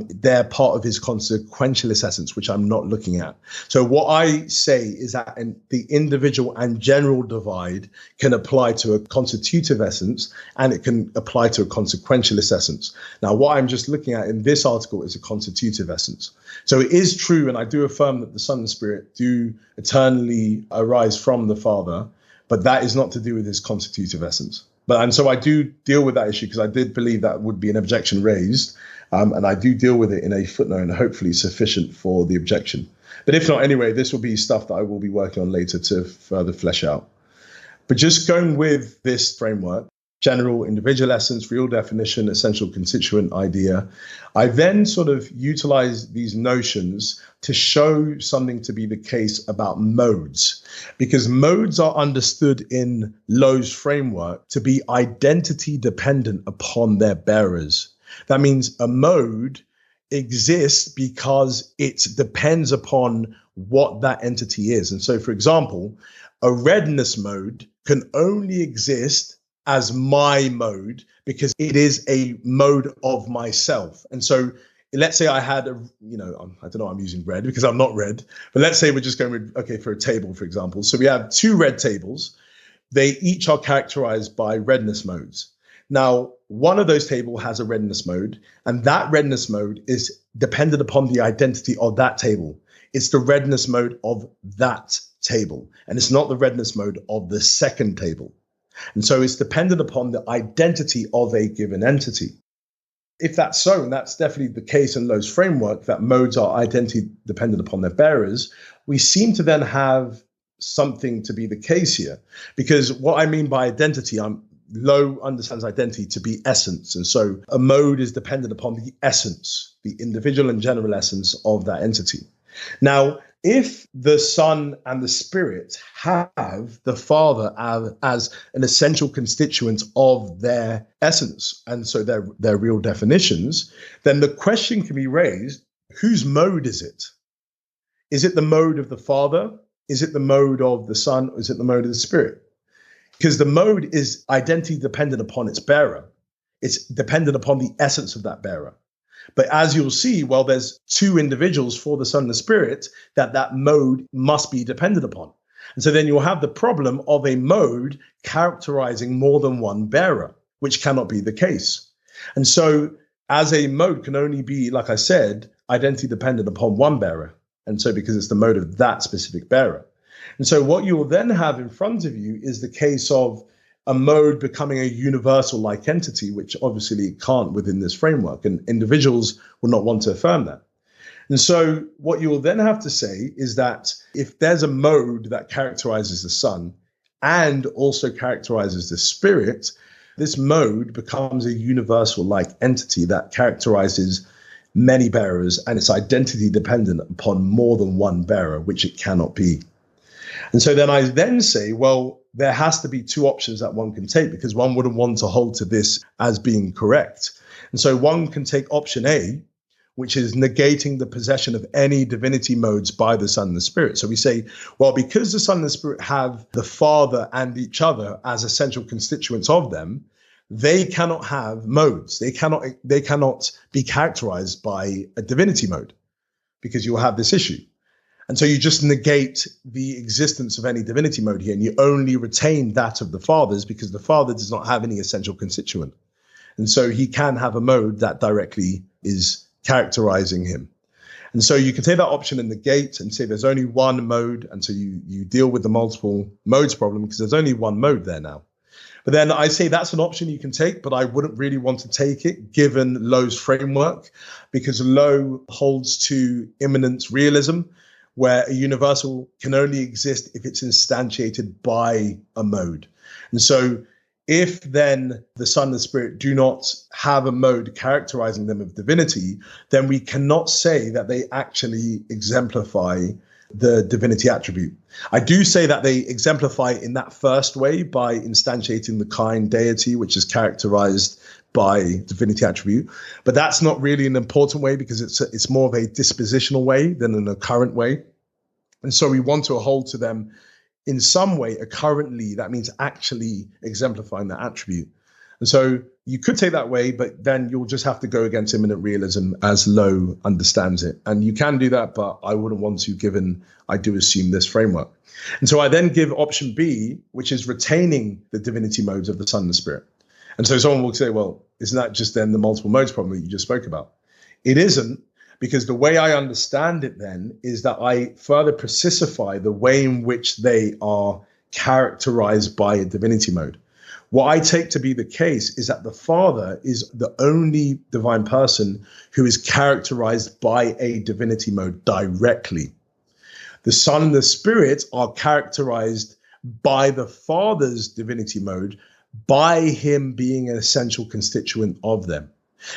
Speaker 3: They're part of his consequentialist essence, which I'm not looking at. So what I say is that the individual and general divide can apply to a constitutive essence, and it can apply to a consequentialist essence. Now, what I'm just looking at in this article is a constitutive essence. So it is true, and I do affirm that the Son and Spirit do eternally arise from the Father, but that is not to do with his constitutive essence. And so I do deal with that issue because I did believe that would be an objection raised, and I do deal with it in a footnote and hopefully sufficient for the objection. But if not, anyway, this will be stuff that I will be working on later to further flesh out. But just going with this framework, general individual essence, real definition, essential constituent idea, I then sort of utilize these notions to show something to be the case about modes, because modes are understood in Lowe's framework to be identity dependent upon their bearers. That means a mode exists because it depends upon what that entity is. And so, for example, a redness mode can only exist as my mode because it is a mode of myself. And so let's say I had I don't know, I'm using red because I'm not red, but let's say we're just going with, okay, for a table, for example. So we have two red tables. They each are characterized by redness modes. Now, one of those tables has a redness mode, and that redness mode is dependent upon the identity of that table. It's the redness mode of that table, and it's not the redness mode of the second table. And so it's dependent upon the identity of a given entity. If that's so, and that's definitely the case in Lowe's framework, that modes are identity dependent upon their bearers, we seem to then have something to be the case here. Because what I mean by identity, Lowe understands identity to be essence. And so a mode is dependent upon the essence, the individual and general essence of that entity. Now, if the Son and the Spirit have the Father as an essential constituent of their essence, and so their real definitions, then the question can be raised, whose mode is it? Is it the mode of the Father? Is it the mode of the Son? Or is it the mode of the Spirit? Because the mode is identity dependent upon its bearer. It's dependent upon the essence of that bearer. But as you'll see, well, there's two individuals for the Son and the Spirit that mode must be dependent upon. And so then you'll have the problem of a mode characterizing more than one bearer, which cannot be the case. And so as a mode can only be, like I said, identity dependent upon one bearer. And so because it's the mode of that specific bearer. And so what you will then have in front of you is the case of a mode becoming a universal-like entity, which obviously it can't within this framework, and individuals will not want to affirm that. And so what you will then have to say is that if there's a mode that characterizes the Son and also characterizes the Spirit, this mode becomes a universal-like entity that characterizes many bearers, and it's identity dependent upon more than one bearer, which it cannot be. And so then I then say, well, there has to be two options that one can take, because one wouldn't want to hold to this as being correct. And so one can take option A, which is negating the possession of any divinity modes by the Son and the Spirit. So we say, well, because the Son and the Spirit have the Father and each other as essential constituents of them, they cannot have modes. They cannot be characterized by a divinity mode, because you'll have this issue. And so you just negate the existence of any divinity mode here, and you only retain that of the Father's, because the Father does not have any essential constituent. And so he can have a mode that directly is characterizing him. And so you can take that option and negate and say there's only one mode. And so you deal with the multiple modes problem because there's only one mode there now. But then I say that's an option you can take, but I wouldn't really want to take it given Lowe's framework, because Lowe holds to immanent realism, where a universal can only exist if it's instantiated by a mode. And so if then the Son and the Spirit do not have a mode characterizing them of divinity, then we cannot say that they actually exemplify the divinity attribute. I do say that they exemplify in that first way by instantiating the kind deity, which is characterized by divinity attribute. But that's not really an important way, because it's more of a dispositional way than an occurrent way. And so we want to hold to them in some way occurrently. That means actually exemplifying that attribute. And so you could take that way, but then you'll just have to go against immanent realism as Lowe understands it. And you can do that, but I wouldn't want to, given I do assume this framework. And so I then give option B, which is retaining the divinity modes of the Son and the Spirit. And so someone will say, well, isn't that just then the multiple modes problem that you just spoke about? It isn't, because the way I understand it then is that I further precisify the way in which they are characterized by a divinity mode. What I take to be the case is that the Father is the only divine person who is characterized by a divinity mode directly. The Son and the Spirit are characterized by the Father's divinity mode, by him being an essential constituent of them.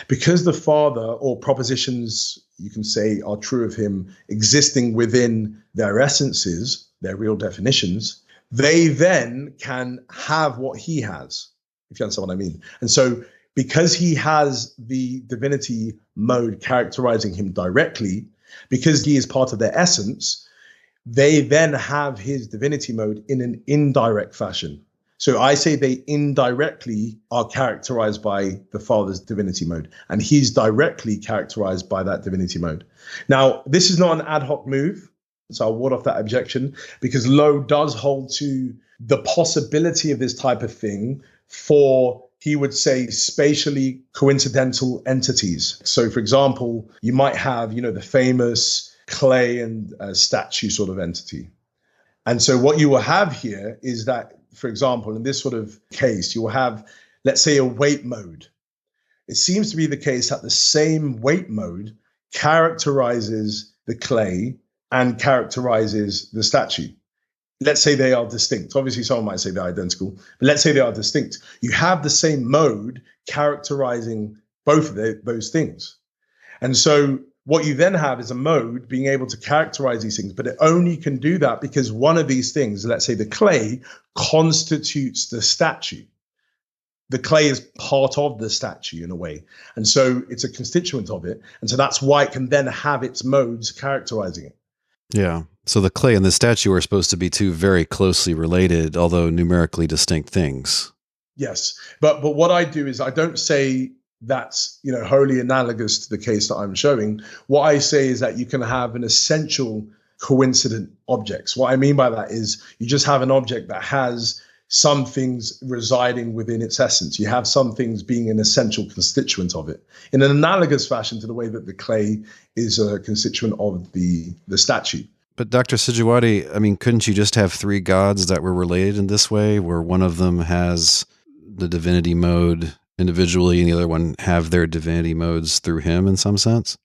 Speaker 3: Because the Father, or propositions you can say are true of him existing within their essences, their real definitions, they then can have what he has, if you understand what I mean. And so because he has the divinity mode characterizing him directly, because he is part of their essence, they then have his divinity mode in an indirect fashion. So I say they indirectly are characterized by the Father's divinity mode, and he's directly characterized by that divinity mode. Now, this is not an ad hoc move, so I'll ward off that objection, because Lowe does hold to the possibility of this type of thing for, he would say, spatially coincidental entities. So, for example, you might have, the famous clay and statue sort of entity. And so what you will have here is that, for example, in this sort of case, you will have, let's say, a weight mode. It seems to be the case that the same weight mode characterizes the clay and characterizes the statue. Let's say they are distinct. Obviously, someone might say they're identical, but let's say they are distinct. You have the same mode characterizing both of those things. And so what you then have is a mode being able to characterize these things, but it only can do that because one of these things, let's say the clay, constitutes the statue. The clay is part of the statue in a way. And so it's a constituent of it. And so that's why it can then have its modes characterizing it.
Speaker 2: Yeah. So the clay and the statue are supposed to be two very closely related, although numerically distinct things.
Speaker 3: Yes. But what I do is I don't say that's, wholly analogous to the case that I'm showing. What I say is that you can have an essential coincident objects. What I mean by that is you just have an object that has some things residing within its essence. You have some things being an essential constituent of it in an analogous fashion to the way that the clay is a constituent of the statue.
Speaker 2: But Dr. Sijuwade, couldn't you just have three gods that were related in this way, where one of them has the divinity mode individually and the other one have their divinity modes through him in some sense?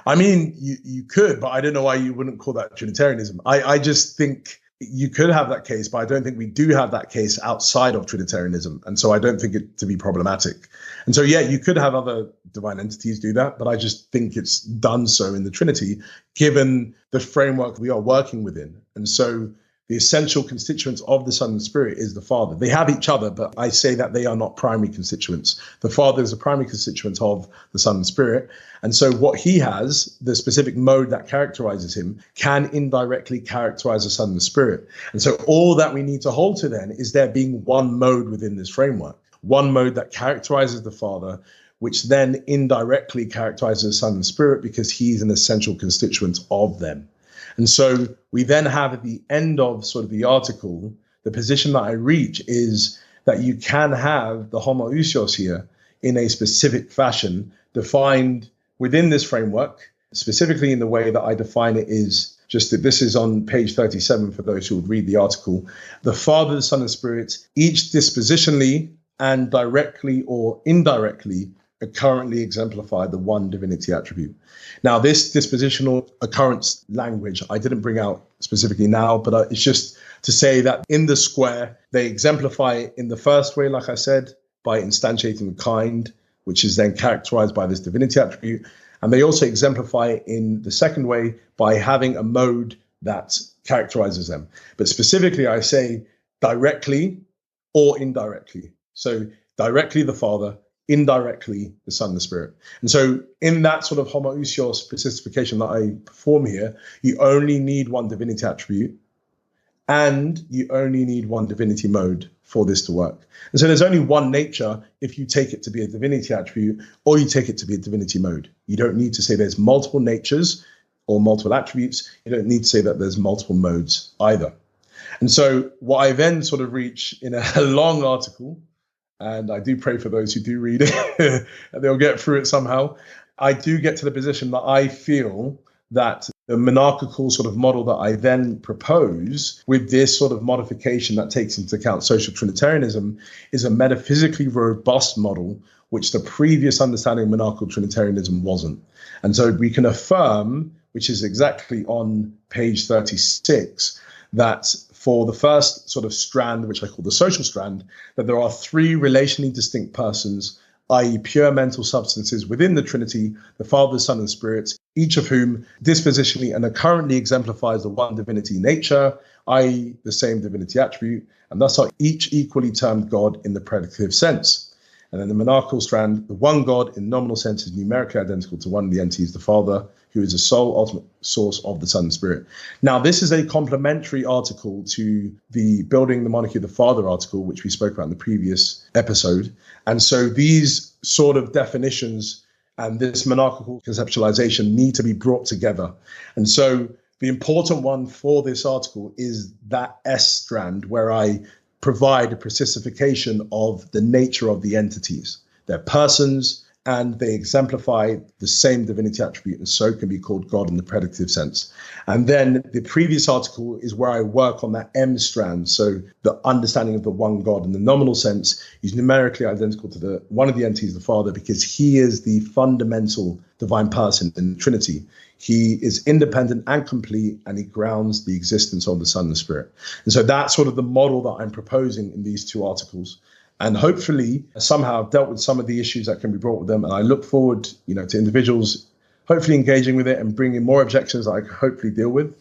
Speaker 3: You could, but I don't know why you wouldn't call that Trinitarianism. I just think you could have that case, but I don't think we do have that case outside of Trinitarianism. And so I don't think it to be problematic. And so, yeah, you could have other divine entities do that, but I just think it's done so in the Trinity, given the framework we are working within. And so the essential constituents of the Son and Spirit is the Father. They have each other, but I say that they are not primary constituents. The Father is a primary constituent of the Son and Spirit. And so what he has, the specific mode that characterizes him, can indirectly characterize the Son and the Spirit. And so all that we need to hold to then is there being one mode within this framework, one mode that characterizes the Father, which then indirectly characterizes the Son and Spirit because he's an essential constituent of them. And so we then have at the end of sort of the article, the position that I reach is that you can have the homoousios here in a specific fashion defined within this framework, specifically in the way that I define it is just that this is on page 37 for those who would read the article. The Father, the Son, and Spirit, each dispositionally and directly or indirectly currently exemplify the one divinity attribute. Now, this dispositional occurrence language, I didn't bring out specifically now, but it's just to say that in the square, they exemplify it in the first way, like I said, by instantiating the kind, which is then characterized by this divinity attribute. And they also exemplify it in the second way by having a mode that characterizes them. But specifically, I say directly or indirectly. So directly the Father, indirectly the Son and the Spirit. And so in that sort of homoousios specification that I perform here, you only need one divinity attribute and you only need one divinity mode for this to work. And so there's only one nature if you take it to be a divinity attribute or you take it to be a divinity mode. You don't need to say there's multiple natures or multiple attributes. You don't need to say that there's multiple modes either. And so what I then sort of reach in a long article, and I do pray for those who do read it, and they'll get through it somehow. I do get to the position that I feel that the monarchical sort of model that I then propose with this sort of modification that takes into account social Trinitarianism is a metaphysically robust model, which the previous understanding of monarchical Trinitarianism wasn't. And so we can affirm, which is exactly on page 36, that for the first sort of strand, which I call the social strand, that there are three relationally distinct persons, i.e. pure mental substances within the Trinity, the Father, the Son, and the Spirit, each of whom dispositionally and currently exemplifies the one divinity nature, i.e. the same divinity attribute, and thus are each equally termed God in the predicative sense. And then the monarchical strand, the one God in nominal sense is numerically identical to one of the entities, the Father, who is the sole ultimate source of the Son and Spirit. Now, this is a complementary article to the Building the Monarchy of the Father article, which we spoke about in the previous episode. And so these sort of definitions and this monarchical conceptualization need to be brought together. And so the important one for this article is that S strand, where I provide a precisification of the nature of the entities. They're persons, and they exemplify the same divinity attribute, and so can be called God in the predicative sense. And then the previous article is where I work on that M strand. So the understanding of the one God in the nominal sense is numerically identical to the one of the entities, the Father, because he is the fundamental divine person in the Trinity. He is independent and complete, and he grounds the existence of the Son and the Spirit. And so that's sort of the model that I'm proposing in these two articles. And hopefully somehow I've dealt with some of the issues that can be brought with them. And I look forward, to individuals hopefully engaging with it and bringing more objections that I can hopefully deal with.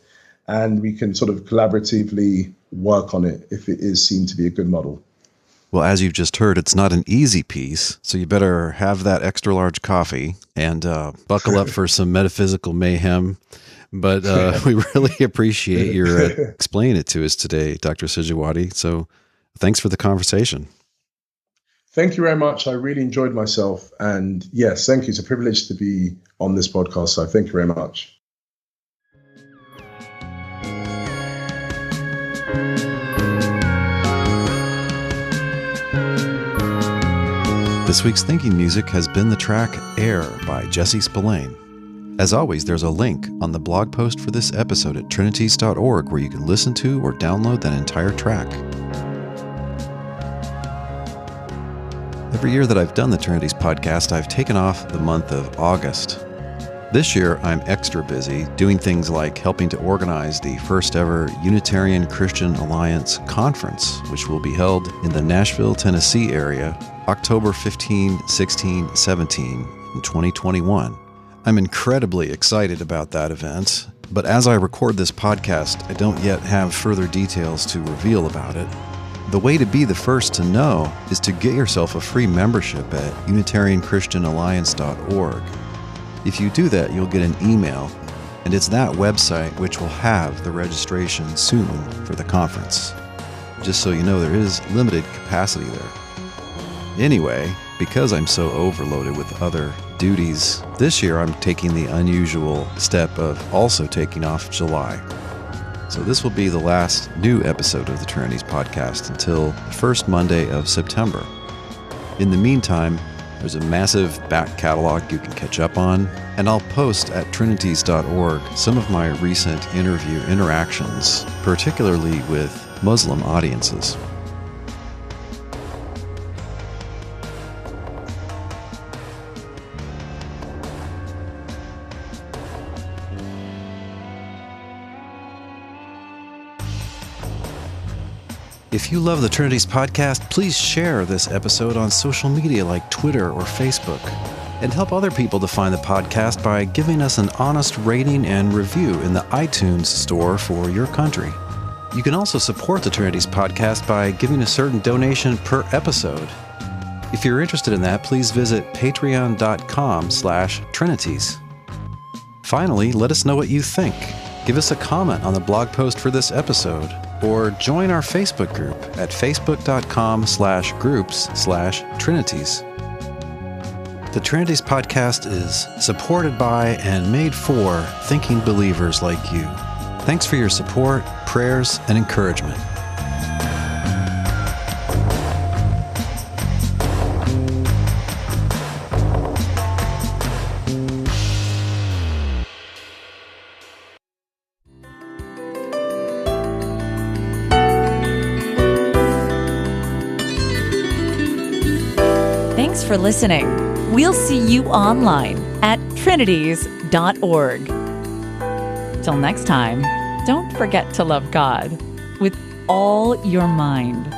Speaker 3: And we can sort of collaboratively work on it if it is seen to be a good model.
Speaker 2: Well, as you've just heard, it's not an easy piece, so you better have that extra large coffee and buckle up for some metaphysical mayhem. But we really appreciate your explaining it to us today, Dr. Sijuwade. So thanks for the conversation.
Speaker 3: Thank you very much. I really enjoyed myself. And yes, thank you. It's a privilege to be on this podcast. So thank you very much.
Speaker 2: This week's thinking music has been the track Air by Jesse Spillane. As always, there's a link on the blog post for this episode at trinities.org where you can listen to or download that entire track. Every year that I've done the Trinities podcast, I've taken off the month of August. This year, I'm extra busy doing things like helping to organize the first ever Unitarian Christian Alliance Conference, which will be held in the Nashville, Tennessee area, October 15, 16, 17 in 2021. I'm incredibly excited about that event. But as I record this podcast, I don't yet have further details to reveal about it. The way to be the first to know is to get yourself a free membership at UnitarianChristianAlliance.org. If you do that, you'll get an email, and it's that website which will have the registration soon for the conference. Just so you know, there is limited capacity there. Anyway, because I'm so overloaded with other duties, this year I'm taking the unusual step of also taking off July. So this will be the last new episode of the Trinities podcast until the first Monday of September. In the meantime, there's a massive back catalog you can catch up on, and I'll post at trinities.org some of my recent interview interactions, particularly with Muslim audiences. If you love the Trinities podcast, please share this episode on social media like Twitter or Facebook, and help other people to find the podcast by giving us an honest rating and review in the iTunes store for your country. You can also support the Trinities podcast by giving a certain donation per episode. If you're interested in that, please visit patreon.com/Trinities. Finally, let us know what you think. Give us a comment on the blog post for this episode, or join our Facebook group at facebook.com/groups/Trinities. The Trinities podcast is supported by and made for thinking believers like you. Thanks for your support, prayers, and encouragement.
Speaker 1: Thanks for listening. We'll see you online at trinities.org. Till next time, don't forget to love God with all your mind.